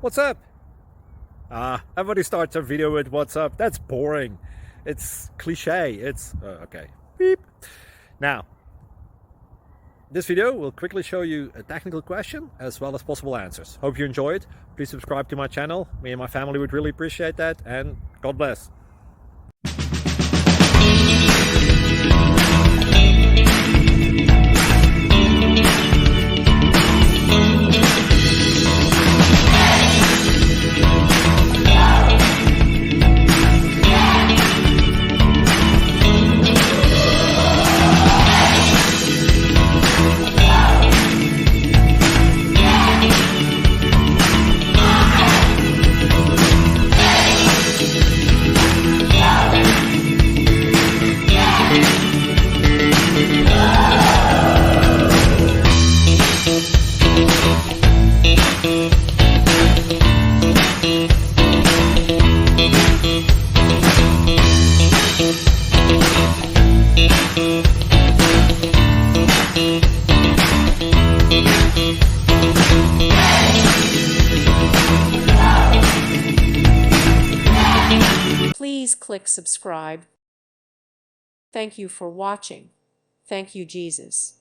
What's up? Everybody starts a video with what's up. That's boring. It's cliche. It's okay. Beep. Now, this video will quickly show you a technical question as well as possible answers. Hope you enjoy it. Please subscribe to my channel. Me and my family would really appreciate that, and God bless. Please click subscribe. Thank you for watching. Thank you, Jesus.